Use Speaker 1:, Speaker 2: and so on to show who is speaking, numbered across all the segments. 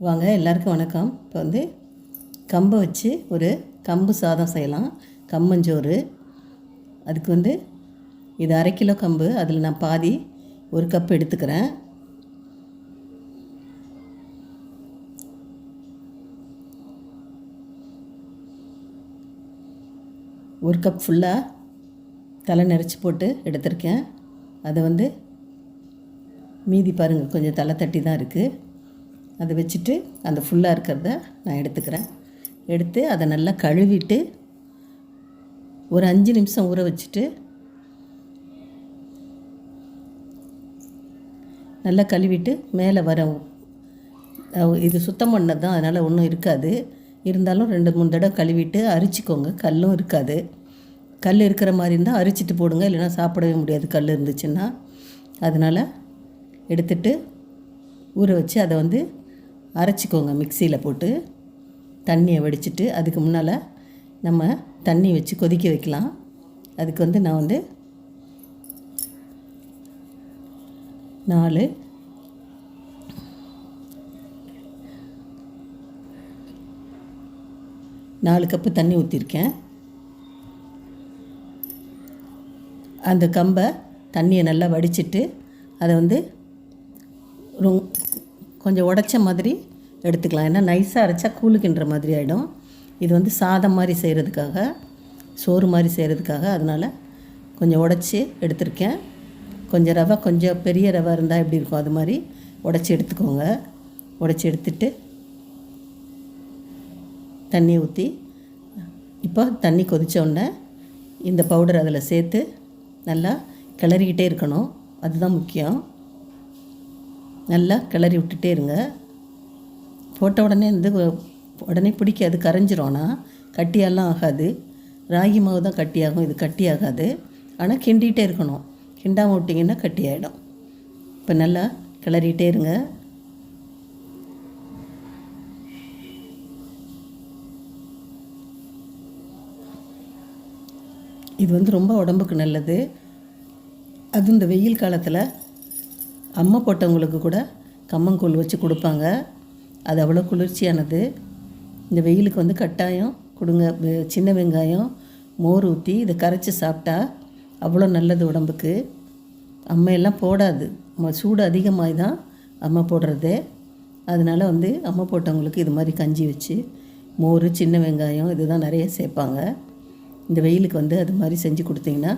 Speaker 1: வாங்க எல்லாருக்கும் வணக்கம். இப்போ வந்து கம்பை வச்சு ஒரு கம்பு சாதம் செய்யலாம். கம்மஞ்சோறு. அதுக்கு வந்து இது 1/2 கிலோ கம்பு. அதில் நான் பாதி 1 கப் எடுத்துக்கிறேன். ஒரு கப் ஃபுல்லாக தலை நிறச்சி போட்டு எடுத்திருக்கேன். அதை வந்து மீதி பாருங்கள், கொஞ்சம் தலை தட்டி தான் இருக்குது. அதை வச்சுட்டு அந்த ஃபுல்லாக இருக்கிறத நான் எடுத்துக்கிறேன். எடுத்து அதை நல்லா கழுவிட்டு ஒரு 5 நிமிஷம் ஊற வச்சுட்டு நல்லா கழுவிட்டு மேலே வர இது சுத்தம் பண்ணது தான், அதனால் ஒன்றும் இருக்காது. இருந்தாலும் 2-3 தடவை கழுவிட்டு அரிச்சிக்கோங்க. கல்லும் இருக்காது. கல் இருக்கிற மாதிரி இருந்தால் அரிச்சிட்டு போடுங்க, இல்லைனா சாப்பிடவே முடியாது கல் இருந்துச்சுன்னா. அதனால் எடுத்துட்டு ஊற வச்சு அதை வந்து அரைச்சிக்கோங்க மிக்சியில் போட்டு. தண்ணியை வடிச்சிட்டு அதுக்கு முன்னால் நம்ம தண்ணி வச்சு கொதிக்க வைக்கலாம். அதுக்கு வந்து நான் வந்து 4 கப்பு தண்ணி ஊற்றிருக்கேன். அந்த கம்பை தண்ணியை நல்லா வடிச்சிட்டு அதை வந்து கொஞ்சம் உடச்ச மாதிரி எடுத்துக்கலாம். ஏன்னா நைஸாக அரைச்சா கூழுக்கின்ற மாதிரி ஆகிடும். இது வந்து சாதம் மாதிரி செய்கிறதுக்காக, சோறு மாதிரி செய்கிறதுக்காக, அதனால் கொஞ்சம் உடச்சி எடுத்திருக்கேன். கொஞ்சம் ரவை, கொஞ்சம் பெரிய ரவை இருந்தால் எப்படி இருக்கும் அது மாதிரி உடச்சி எடுத்துக்கோங்க. உடச்சி எடுத்துட்டு தண்ணி ஊற்றி, இப்போ தண்ணி கொதித்தோடனே இந்த பவுடர் அதில் சேர்த்து நல்லா கிளறிக்கிட்டே இருக்கணும். அதுதான் முக்கியம். நல்லா கிளறி விட்டுட்டே இருங்க. போட்ட உடனே உடனே பிடிக்காது, கரைஞ்சிரோன்னா கட்டியெல்லாம் ஆகாது. ராகி மாவு தான் கட்டியாகும், இது கட்டி ஆகாது. ஆனால் கிண்டிகிட்டே இருக்கணும். கிண்டாமல் விட்டிங்கன்னா கட்டி ஆகிடும். இப்போ நல்லா கிளறிகிட்டே இருங்க. இது வந்து ரொம்ப உடம்புக்கு நல்லது. அதுவும் இந்த வெயில் காலத்தில் அம்மை போட்டவங்களுக்கு கூட கம்மங்கூழ் வச்சு கொடுப்பாங்க. அது அவ்வளோ குளிர்ச்சியானது. இந்த வெயிலுக்கு வந்து கட்டாயம் கொடுங்க. சின்ன வெங்காயம், மோர் ஊற்றி இதை கரைச்சி சாப்பிட்டா அவ்வளோ நல்லது உடம்புக்கு. அம்மையெல்லாம் போடாது, சூடு அதிகமாக தான் அம்மை போடுறதே. அதனால் வந்து அம்மை போட்டவங்களுக்கு இது மாதிரி கஞ்சி வச்சு மோர், சின்ன வெங்காயம் இதுதான் நிறைய சேர்ப்பாங்க. இந்த வெயிலுக்கு வந்து அது மாதிரி செஞ்சு கொடுத்தீங்கன்னா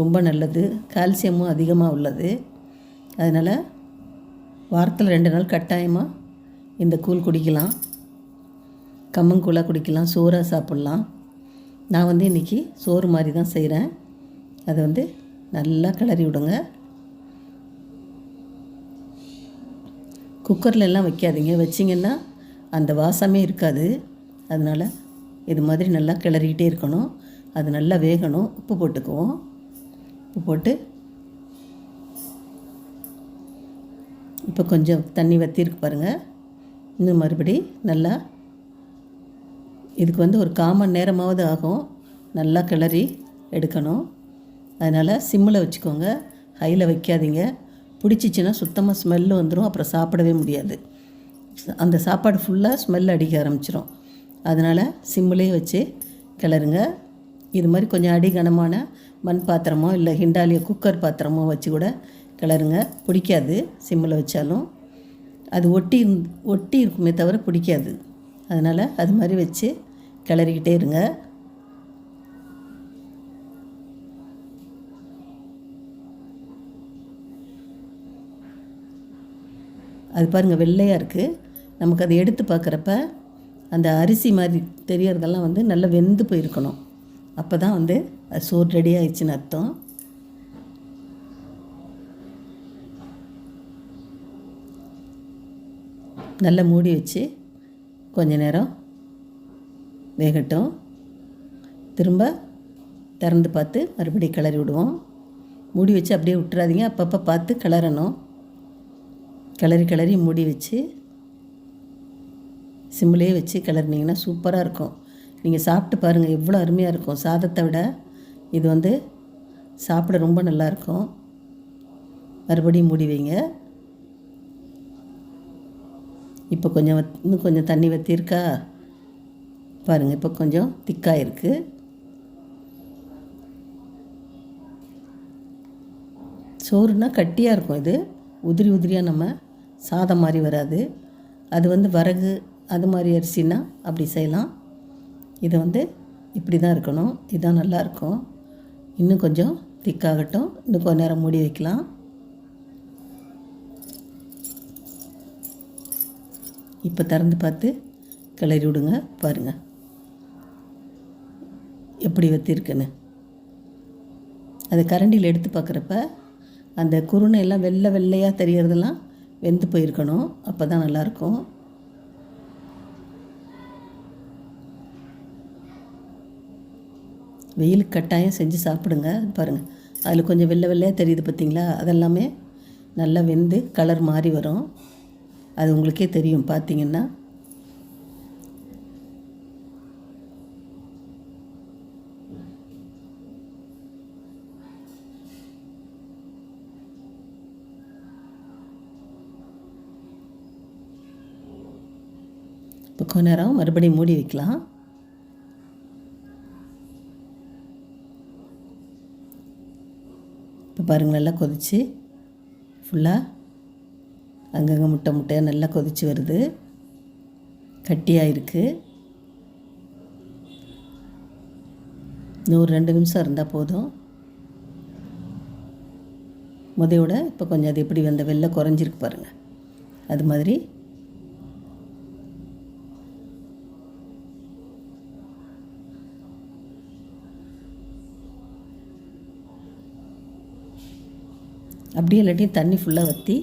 Speaker 1: ரொம்ப நல்லது. கால்சியமும் அதிகமாக உள்ளது. அதனால் வாரத்தில் 2 நாள் கட்டாயமாக இந்த கூழ் குடிக்கலாம். கம்மங்கூழாக குடிக்கலாம், சோறாக சாப்பிட்லாம். நான் வந்து இன்றைக்கி சோறு மாதிரி தான் செய்கிறேன். அதை வந்து நல்லா கிளறி விடுங்க. குக்கரில் எல்லாம் வைக்காதீங்க, வச்சிங்கன்னா அந்த வாசமே இருக்காது. அதனால் இது மாதிரி நல்லா கிளறிக்கிட்டே இருக்கணும். அது நல்லா வேகணும். உப்பு போட்டுக்குவோம். உப்பு போட்டு இப்போ கொஞ்சம் தண்ணி வற்றிருக்கு பாருங்கள். இன்னும் மறுபடி நல்லா, இதுக்கு வந்து ஒரு 1/4 மணி நேரமாவது ஆகும். நல்லா கிளறி எடுக்கணும். அதனால் சிம்மில் வச்சுக்கோங்க, ஹையில் வைக்காதீங்க. பிடிச்சிச்சின்னா சுத்தமாக ஸ்மெல்லு வந்துடும். அப்புறம் சாப்பிடவே முடியாது. அந்த சாப்பாடு ஃபுல்லாக ஸ்மெல் அடிக்க ஆரம்பிச்சிடும். அதனால் சிம்மிலே வச்சு கிளறுங்க. இது மாதிரி கொஞ்சம் அடிகனமான மண் பாத்திரமோ இல்லை ஹிண்டாலியோ குக்கர் பாத்திரமோ வச்சு கூட கிளறுங்க. பிடிக்காது சிம்மில் வச்சாலும். அது ஒட்டி இருக்குமே தவிர பிடிக்காது. அதனால் அது மாதிரி வச்சு கிளறிக்கிட்டே இருங்க. அது பாருங்கள், வெள்ளையாக இருக்குது. நமக்கு அதை எடுத்து பார்க்குறப்ப அந்த அரிசி மாதிரி தெரியறதெல்லாம் வந்து நல்லா வெந்து போயிருக்கணும். அப்போ தான் வந்து அது சோறு ரெடி ஆயிடுச்சுன்னு அர்த்தம். நல்லா மூடி வச்சு கொஞ்ச நேரம் வேகட்டும். திரும்ப திறந்து பார்த்து மறுபடியும் கிளறி விடுவோம். மூடி வச்சு அப்படியே விட்டுறாதீங்க, அப்பப்போ பார்த்து கிளறணும். கிளறி மூடி வச்சு சிம்மிலே வச்சு கிளறினீங்கன்னா சூப்பராக இருக்கும். நீங்கள் சாப்பிட்டு பாருங்கள், எவ்வளோ அருமையாக இருக்கும். சாதத்தை விட இது வந்து சாப்பிட ரொம்ப நல்லாயிருக்கும். மறுபடியும் மூடி வைங்க. இப்போ கொஞ்சம் இன்னும் கொஞ்சம் தண்ணி வற்றிருக்கா பாருங்கள். இப்போ கொஞ்சம் திக்காக இருக்குது. சோறுனா கட்டியாக இருக்கும். இது உதிரி உதிரியாக நம்ம சாதம் மாதிரி வராது. அது வரகு அது மாதிரி அரிசின்னா அப்படி செய்யலாம். இது இப்படி தான் இருக்கணும். இதுதான் நல்லாயிருக்கும். இன்னும் கொஞ்சம் திக்காகட்டும். இன்னும் கொஞ்சம் நேரம் மூடி வைக்கலாம். இப்போ திறந்து பார்த்து கிளறி விடுங்க. பாருங்கள் எப்படி வற்றிருக்குன்னு. அது கரண்டியில் எடுத்து பார்க்குறப்ப அந்த குருணை எல்லாம் வெள்ளையாக தெரியறதெல்லாம் வெந்து போயிருக்கணும். அப்போ தான் நல்லாயிருக்கும். வெயிலுக்கு கட்டாயம் செஞ்சு சாப்பிடுங்க. பாருங்கள் அதில் கொஞ்சம் வெள்ளையாக தெரியுது பார்த்திங்களா? அதெல்லாமே நல்லா வெந்து கலர் மாறி வரும். அது உங்களுக்கே தெரியும் பார்த்திங்கன்னா. இப்போ கொஞ்ச நேரம் மறுபடியும் மூடி வைக்கலாம். இப்போ பாருங்கள் நல்லா கொதிச்சு ஃபுல்லாக அங்கங்கே முட்டையாக நல்லா கொதிச்சு வருது. கட்டியாக இருக்குது. இன்னும் ஒரு 2 நிமிஷம் இருந்தால் போதும். முதையோட இப்போ கொஞ்சம் அது எப்படி வந்த வெள்ளை குறைஞ்சிருக்கு பாருங்கள். அது மாதிரி அப்படியே இல்லாட்டியும் தண்ணி ஃபுல்லாக வற்றி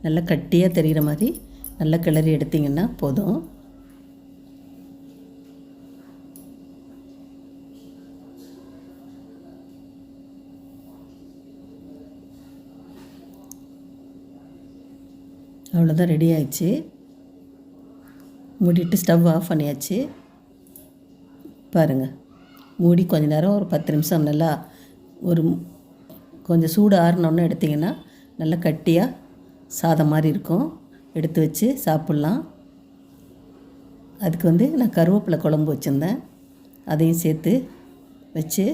Speaker 1: நல்லா கட்டியாக தெரிகிற மாதிரி நல்லா கிளறி எடுத்திங்கன்னா போதும். அவ்வளோதான், ரெடி ஆயிடுச்சு. மூடிட்டு ஸ்டவ் ஆஃப் பண்ணியாச்சு. பாருங்கள் மூடி கொஞ்ச நேரம் ஒரு 10 நிமிஷம் நல்லா ஒரு கொஞ்சம் சூடு ஆறினோன்னு எடுத்திங்கன்னா நல்லா கட்டியாக சாதம் மாதிரி இருக்கும். எடுத்து வச்சு சாப்பிட்லாம். அதுக்கு நான் கருவேப்பிலை குழம்பு வச்சுருந்தேன். அதையும் சேர்த்து வச்சு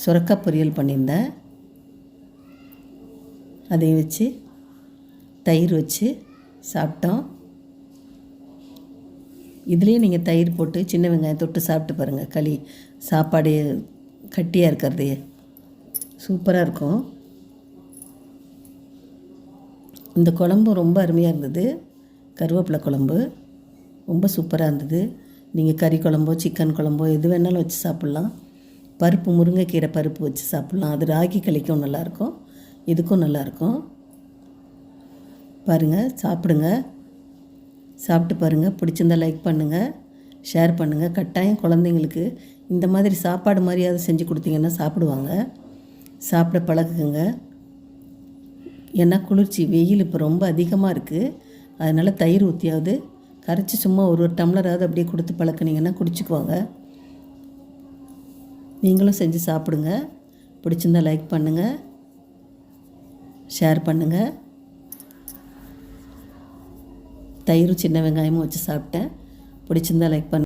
Speaker 1: சுரக்காய் பொரியல் பண்ணியிருந்தேன். அதையும் வச்சு தயிர் வச்சு சாப்பிட்டோம். இதுலேயே நீங்கள் தயிர் போட்டு சின்ன வெங்காயம் தொட்டு சாப்பிட்டு பாருங்கள். சாப்பாடு கட்டியாக இருக்கிறதே சூப்பராக இருக்கும். இந்த குழம்பு ரொம்ப அருமையாக இருந்தது. கருவேப்பிலை குழம்பு ரொம்ப சூப்பராக இருந்தது. நீங்கள் கறி குழம்போ சிக்கன் குழம்போ எது வேணாலும் வச்சு சாப்பிட்லாம். பருப்பு முருங்கைக்கீரை பருப்பு வச்சு சாப்பிட்லாம். அது ராகி களிக்கும் நல்லாயிருக்கும். இதுக்கும் நல்லாயிருக்கும். பாருங்கள் சாப்பிடுங்க. சாப்பிட்டு பாருங்கள். பிடிச்சிருந்தால் லைக் பண்ணுங்கள், ஷேர் பண்ணுங்கள். கட்டாயம் குழந்தைங்களுக்கு இந்த மாதிரி சாப்பாடு மாதிரியாவது செஞ்சு கொடுத்தீங்கன்னா சாப்பிடுவாங்க. சாப்பிட பழகுங்க. ஏன்னா குளிர்ச்சி வெயில் இப்போ ரொம்ப அதிகமாக இருக்குது. அதனால் தயிர் ஊற்றியாவது கரைச்சி சும்மா ஒரு டம்ளராவது அப்படியே கொடுத்து பழக்கினீங்கன்னா குடிச்சிக்குவாங்க. நீங்களும் செஞ்சு சாப்பிடுங்க. பிடிச்சிருந்தால் லைக் பண்ணுங்கள், ஷேர் பண்ணுங்கள். தயிரும் சின்ன வெங்காயமும் வச்சு சாப்பிட்டேன். பிடிச்சிருந்தால் லைக் பண்ணுங்கள்.